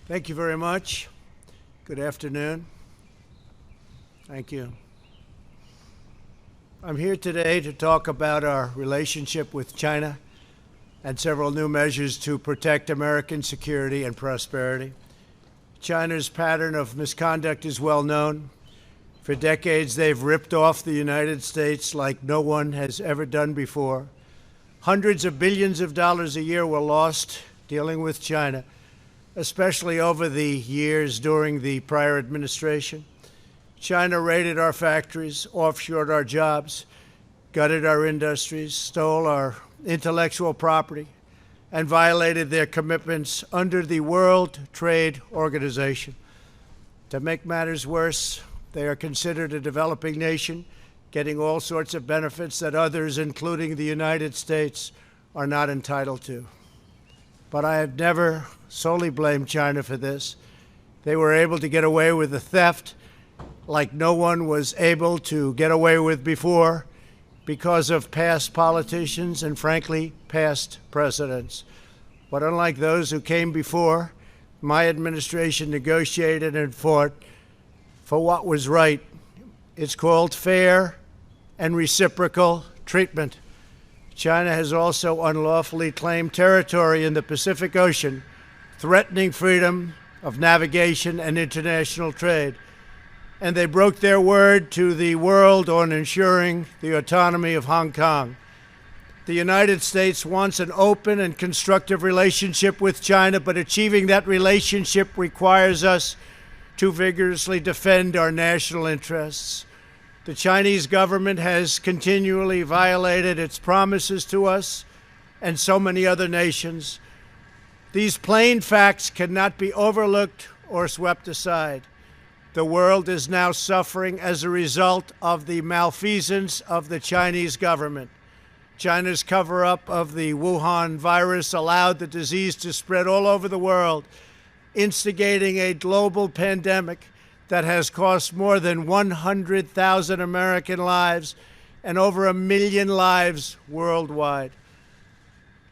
Thank you very much. Good afternoon. Thank you. I'm here today to talk about our relationship with China and several new measures to protect American security and prosperity. China's pattern of misconduct is well known. For decades, they've ripped off the United States like no one has ever done before. Hundreds of billions of dollars a year were lost dealing with China, especially over the years during the prior administration. China raided our factories, offshored our jobs, gutted our industries, stole our intellectual property, and violated their commitments under the World Trade Organization. To make matters worse, they are considered a developing nation, getting all sorts of benefits that others, including the United States, are not entitled to. But I have never solely blamed China for this. They were able to get away with the theft like no one was able to get away with before because of past politicians and, frankly, past presidents. But unlike those who came before, my administration negotiated and fought for what was right. It's called fair and reciprocal treatment. China has also unlawfully claimed territory in the Pacific Ocean, threatening freedom of navigation and international trade. And they broke their word to the world on ensuring the autonomy of Hong Kong. The United States wants an open and constructive relationship with China, but achieving that relationship requires us to vigorously defend our national interests. The Chinese government has continually violated its promises to us and so many other nations. These plain facts cannot be overlooked or swept aside. The world is now suffering as a result of the malfeasance of the Chinese government. China's cover-up of the Wuhan virus allowed the disease to spread all over the world, instigating a global pandemic that has cost more than 100,000 American lives and over 1 million lives worldwide.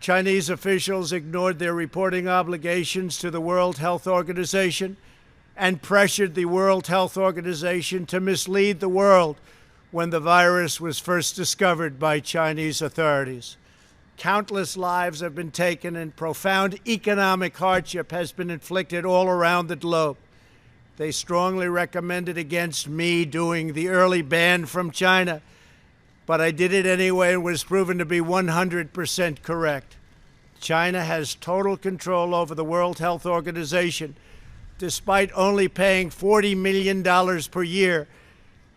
Chinese officials ignored their reporting obligations to the World Health Organization and pressured the World Health Organization to mislead the world when the virus was first discovered by Chinese authorities. Countless lives have been taken and profound economic hardship has been inflicted all around the globe. They strongly recommended against me doing the early ban from China, but I did it anyway and was proven to be 100% correct. China has total control over the World Health Organization, despite only paying $40 million per year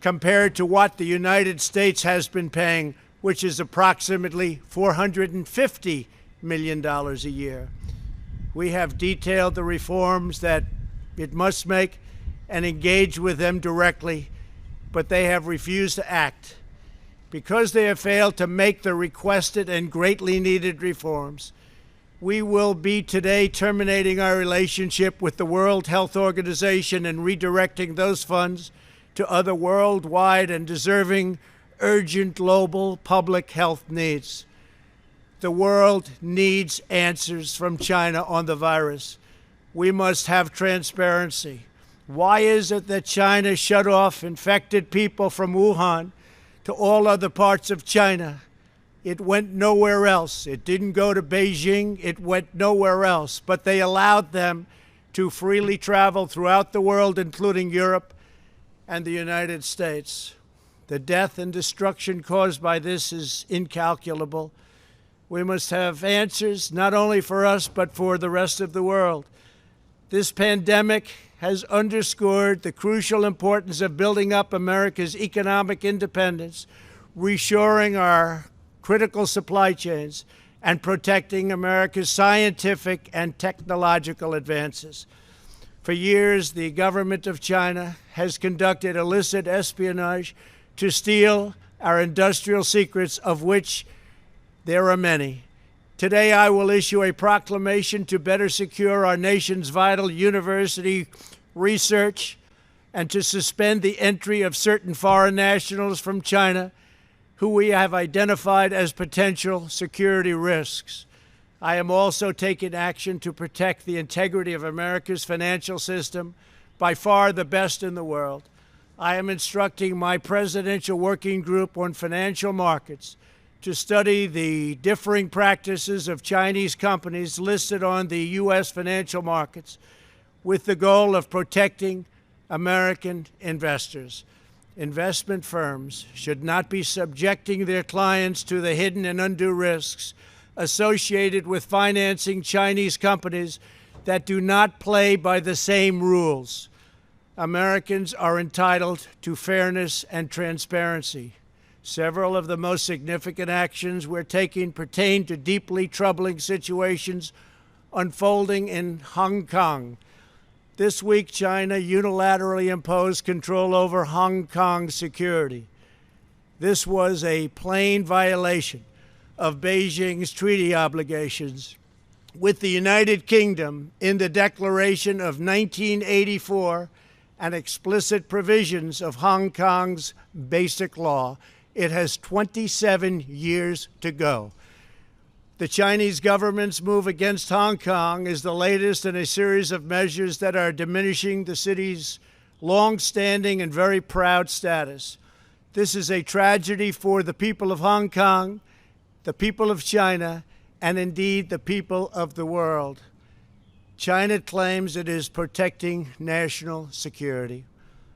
compared to what the United States has been paying, which is approximately $450 million a year. We have detailed the reforms that it must make and engage with them directly, but they have refused to act. Because they have failed to make the requested and greatly needed reforms, we will be today terminating our relationship with the World Health Organization and redirecting those funds to other worldwide and deserving urgent global public health needs. The world needs answers from China on the virus. We must have transparency. Why is it that China shut off infected people from Wuhan to all other parts of China? It went nowhere else. It didn't go to Beijing. It went nowhere else. But they allowed them to freely travel throughout the world, including Europe and the United States. The death and destruction caused by this is incalculable. We must have answers, not only for us, but for the rest of the world. This pandemic has underscored the crucial importance of building up America's economic independence, reshoring our critical supply chains, and protecting America's scientific and technological advances. For years, the government of China has conducted illicit espionage to steal our industrial secrets, of which there are many. Today, I will issue a proclamation to better secure our nation's vital university research and to suspend the entry of certain foreign nationals from China who we have identified as potential security risks. I am also taking action to protect the integrity of America's financial system, by far the best in the world. I am instructing my Presidential Working Group on Financial Markets to study the differing practices of Chinese companies listed on the U.S. financial markets with the goal of protecting American investors. Investment firms should not be subjecting their clients to the hidden and undue risks associated with financing Chinese companies that do not play by the same rules. Americans are entitled to fairness and transparency. Several of the most significant actions we're taking pertain to deeply troubling situations unfolding in Hong Kong. This week, China unilaterally imposed control over Hong Kong security. This was a plain violation of Beijing's treaty obligations with the United Kingdom in the Declaration of 1984 and explicit provisions of Hong Kong's Basic Law. It has 27 years to go. The Chinese government's move against Hong Kong is the latest in a series of measures that are diminishing the city's long-standing and very proud status. This is a tragedy for the people of Hong Kong, the people of China, and indeed the people of the world. China claims it is protecting national security.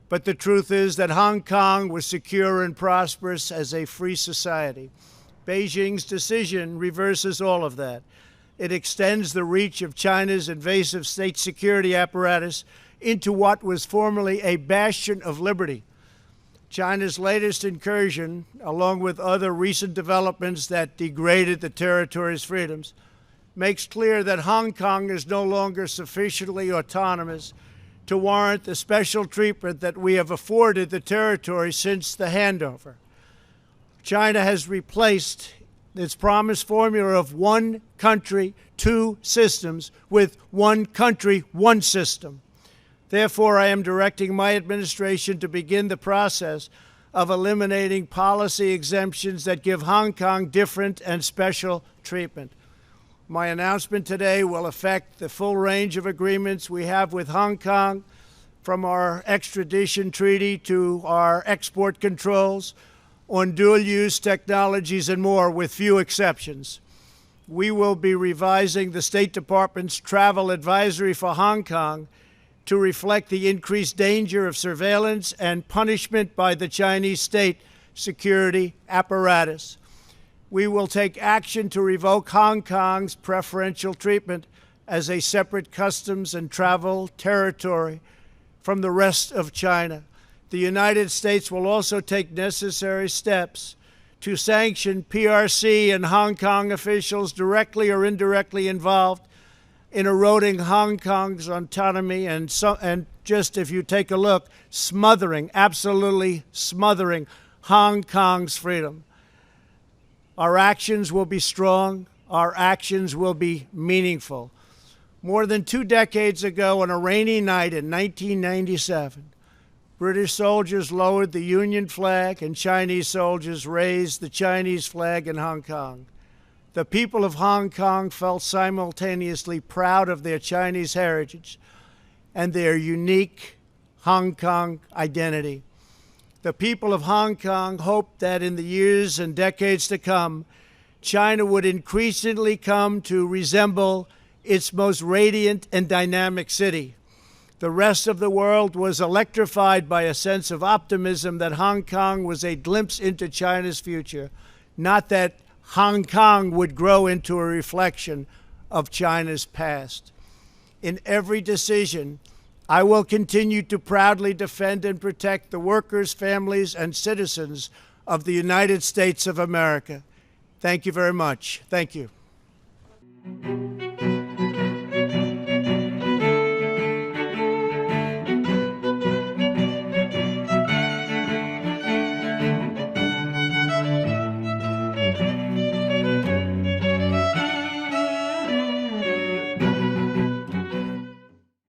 But the truth is that Hong Kong was secure and prosperous as a free society. Beijing's decision reverses all of that. It extends the reach of China's invasive state security apparatus into what was formerly a bastion of liberty. China's latest incursion, along with other recent developments that degraded the territory's freedoms, makes clear that Hong Kong is no longer sufficiently autonomous to warrant the special treatment that we have afforded the territory since the handover. China has replaced its promised formula of one country, two systems with one country, one system. Therefore, I am directing my administration to begin the process of eliminating policy exemptions that give Hong Kong different and special treatment. My announcement today will affect the full range of agreements we have with Hong Kong, from our extradition treaty to our export controls on dual-use technologies and more, with few exceptions. We will be revising the State Department's travel advisory for Hong Kong to reflect the increased danger of surveillance and punishment by the Chinese state security apparatus. We will take action to revoke Hong Kong's preferential treatment as a separate customs and travel territory from the rest of China. The United States will also take necessary steps to sanction PRC and Hong Kong officials directly or indirectly involved in eroding Hong Kong's autonomy and just, if you take a look, absolutely smothering Hong Kong's freedom. Our actions will be strong. Our actions will be meaningful. More than 2 decades ago, on a rainy night in 1997, British soldiers lowered the Union flag and Chinese soldiers raised the Chinese flag in Hong Kong. The people of Hong Kong felt simultaneously proud of their Chinese heritage and their unique Hong Kong identity. The people of Hong Kong hoped that in the years and decades to come, China would increasingly come to resemble its most radiant and dynamic city. The rest of the world was electrified by a sense of optimism that Hong Kong was a glimpse into China's future, not that Hong Kong would grow into a reflection of China's past. In every decision, I will continue to proudly defend and protect the workers, families, and citizens of the United States of America. Thank you very much. Thank you.